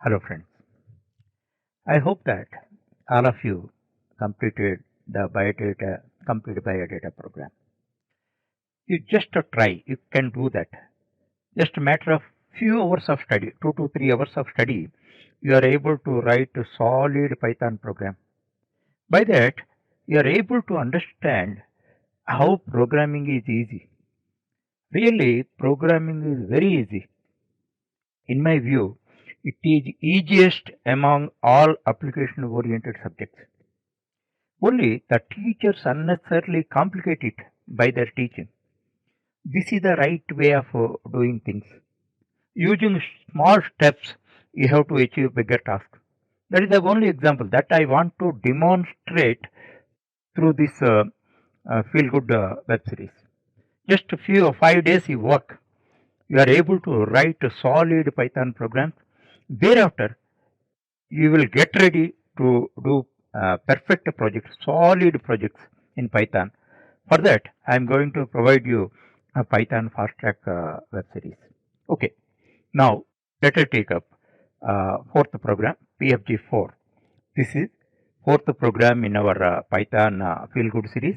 Hello friends, I hope that all of you completed the complete biodata program. You just try, you can do that. Just a matter of few hours of study, 2 to 3 hours of study, you are able to write a solid Python program. By that, you are able to understand how programming is easy. Really, programming is very easy. In my view, it is easiest among all application oriented subjects. Only the teachers unnecessarily complicate it by their teaching. This is the right way of doing things. Using small steps, you have to achieve bigger tasks. That is the only example that I want to demonstrate through this feel good web series. Just a few 5 days you work, you are able to write a solid Python program. Thereafter, you will get ready to do perfect projects, solid projects in Python. For that, I am going to provide you a Python fast track web series. Okay, now let us take up fourth program, PFG 4. This is fourth program in our Python feel good series.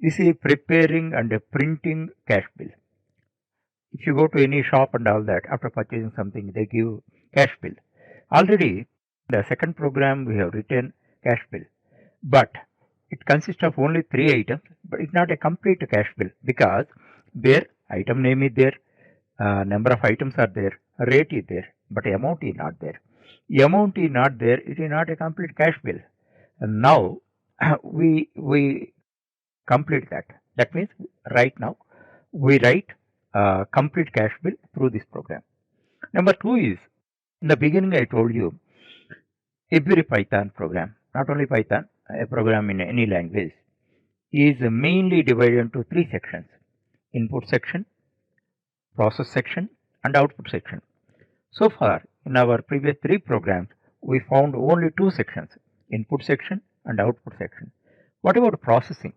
This is preparing and printing cash bill. If you go to any shop and all that, after purchasing something, they give cash bill. Already, the second program we have written cash bill, but it consists of only 3 items, but it's not a complete cash bill because their item name is there, number of items are there, rate is there, but amount is not there. Amount is not there, it is not a complete cash bill. And now we complete that. That means right now we write complete cash bill through this program. Number two is, in the beginning I told you, every Python program, not only Python, a program in any language, is mainly divided into three sections: input section, process section, and output section. So far, in our previous three programs, we found only two sections: input section and output section. What about processing?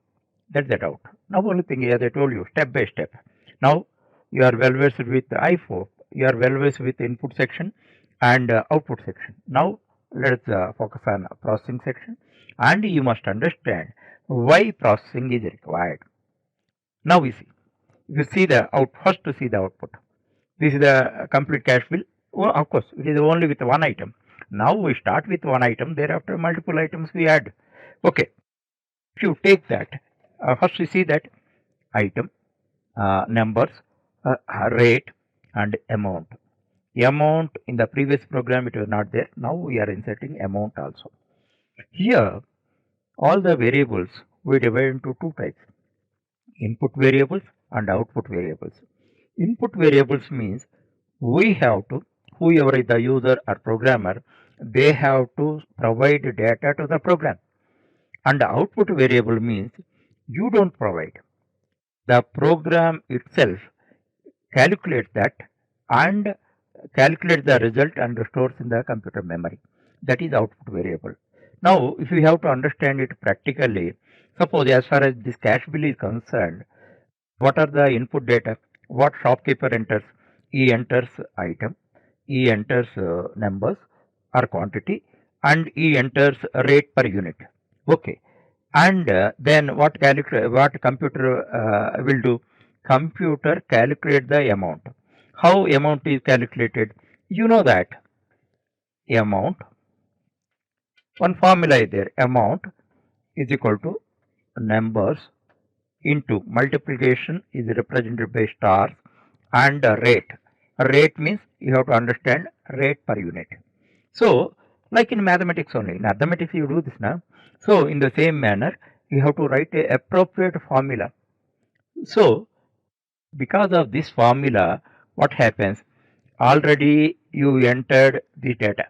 That's the doubt. Now, only thing, as I told you, step by step. Now, you are well versed with I4, you are well versed with input section and output section. Now, let's focus on processing section, and you must understand why processing is required. Now we see. If you see the first to see the output. This is the complete cash bill. Oh, of course, it is only with one item. Now we start with one item, thereafter multiple items we add. Okay, if you take that, first you see that item, numbers, rate, and amount. Amount in the previous program it was not there. Now we are inserting amount also. Here, all the variables we divide into two types: input variables and output variables. Input variables means we have to, whoever is the user or programmer, they have to provide data to the program. And the output variable means you don't provide. The program itself calculates that and calculates the result and stores in the computer memory. That is output variable. Now, if you have to understand it practically, suppose as far as this cash bill is concerned, what are the input data? What shopkeeper enters? He enters item, he enters numbers or quantity, and he enters rate per unit. Okay. And then what computer will do? Computer calculate the amount. How amount is calculated? You know that amount, one formula is there. Amount is equal to numbers into multiplication is represented by stars and rate. Rate means you have to understand rate per unit. So, like in mathematics only, in mathematics you do this now. So, in the same manner, you have to write a appropriate formula. So, because of this formula, what happens? Already you entered the data,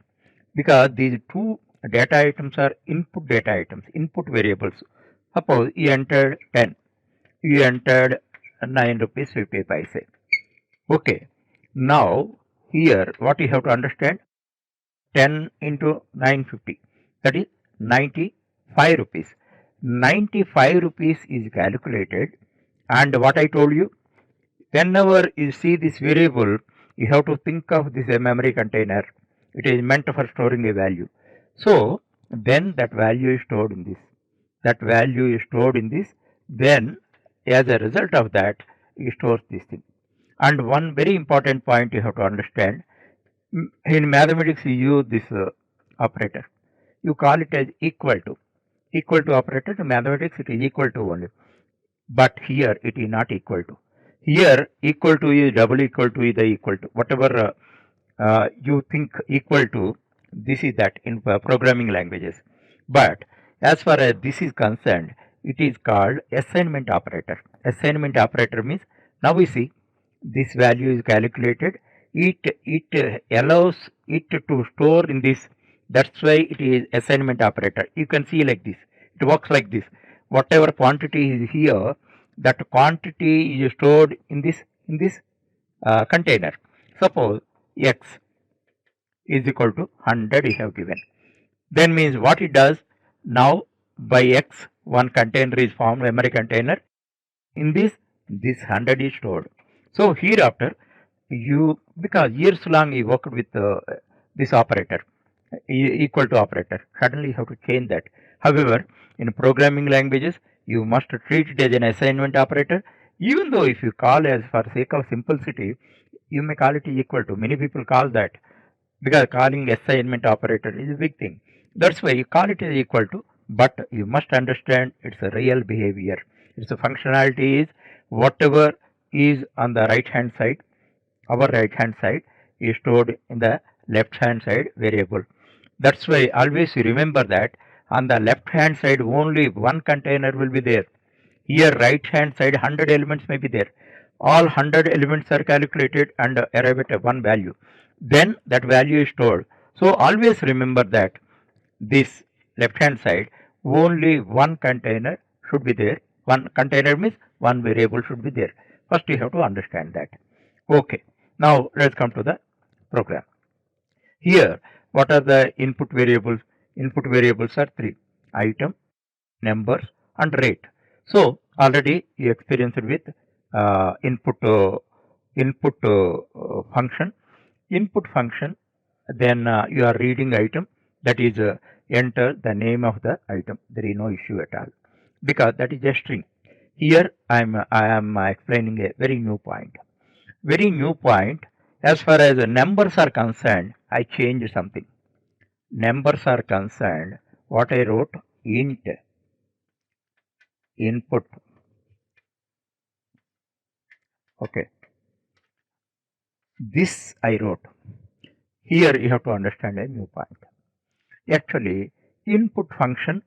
because these two data items are input data items, input variables. Suppose you entered 10, you entered 9 rupees 50 paise. Okay, now here what you have to understand, 10 into 950, that is 95 rupees. 95 rupees is calculated, and what I told you, whenever you see this variable, you have to think of this a memory container. It is meant for storing a value. So then that value is stored in this. That value is stored in this. Then as a result of that, it stores this thing. And one very important point you have to understand, in mathematics you use this operator. You call it as equal to. Equal to operator, in mathematics it is equal to only. But here it is not equal to. Here equal to is double equal to is the equal to. Whatever you think equal to, this is that in programming languages. But as far as this is concerned, it is called assignment operator. Assignment operator means, now we see this value is calculated. It allows it to store in this. That's why it is assignment operator. You can see like this. It works like this. Whatever quantity is here, that quantity is stored in this container. Suppose x is equal to 100 you have given. Then means what it does, now by x one container is formed, memory container. In this 100 is stored. So hereafter you, because years long you worked with this operator, equal to operator, suddenly you have to change that. However, in programming languages you must treat it as an assignment operator, even though if you call as for sake of simplicity, you may call it equal to. Many people call that, because calling assignment operator is a big thing. That's why you call it as equal to, but you must understand it's a real behavior. Its functionality is whatever is on the right hand side, our right hand side, is stored in the left hand side variable. That's why always remember that on the left hand side only one container will be there. Here right hand side 100 elements may be there. All 100 elements are calculated and arrive at one value. Then that value is stored. So always remember that this left hand side only one container should be there. One container means one variable should be there. First you have to understand that. Okay. Now let's come to the program. Here what are the input variables? Input variables are three: item, numbers and rate. So already you experienced with input function. Input function, then you are reading item, that is enter the name of the item. There is no issue at all, because that is a string. Here I am explaining a very new point. Very new point. As far as numbers are concerned, I changed something. Numbers are concerned, what I wrote, int input. Okay, this I wrote. Here you have to understand a new point. Actually, input function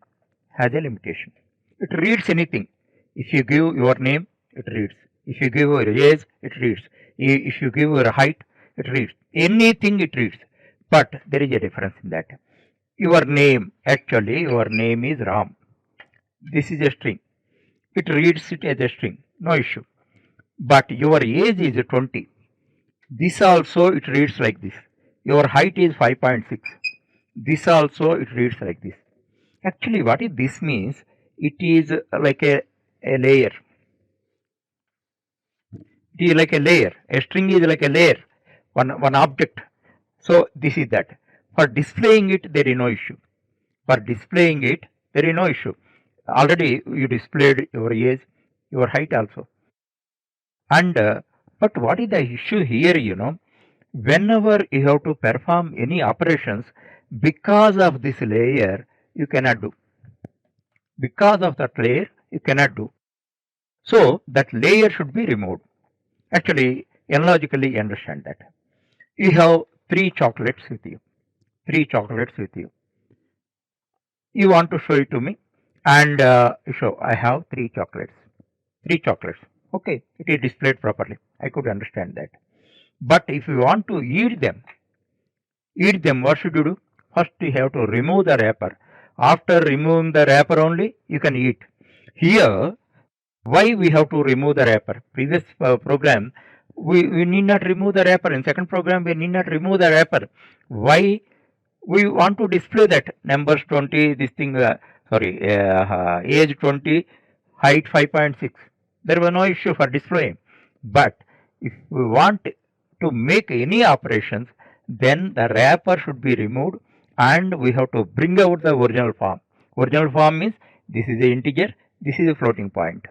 has a limitation. It reads anything. If you give your name, it reads. If you give your age, it reads. If you give your height, it reads. Anything it reads. But there is a difference in that. Your name, actually your name is Ram. This is a string. It reads it as a string. No issue. But your age is 20. This also it reads like this. Your height is 5.6. This also it reads like this. Actually what is this means? It is like a layer. It is like a layer. A string is like a layer. One object. So this is that. For displaying it there is no issue. For displaying it there is no issue. Already you displayed your age, your height also. And but what is the issue here, whenever you have to perform any operations, because of this layer you cannot do. Because of that layer you cannot do. So that layer should be removed. Actually, logically understand that. You have 3 chocolates with you. 3 chocolates with you. You want to show it to me, and show I have 3 chocolates. 3 chocolates. Okay, it is displayed properly. I could understand that. But if you want to eat them, what should you do? First you have to remove the wrapper. After removing the wrapper only you can eat. Here, why we have to remove the wrapper? Previous program, we need not remove the wrapper. In second program, we need not remove the wrapper. Why? We want to display that numbers 20, this thing, age 20, height 5.6. There was no issue for displaying. But if we want to make any operations, then the wrapper should be removed and we have to bring out the original form. Original form means this is the integer, this is a floating point.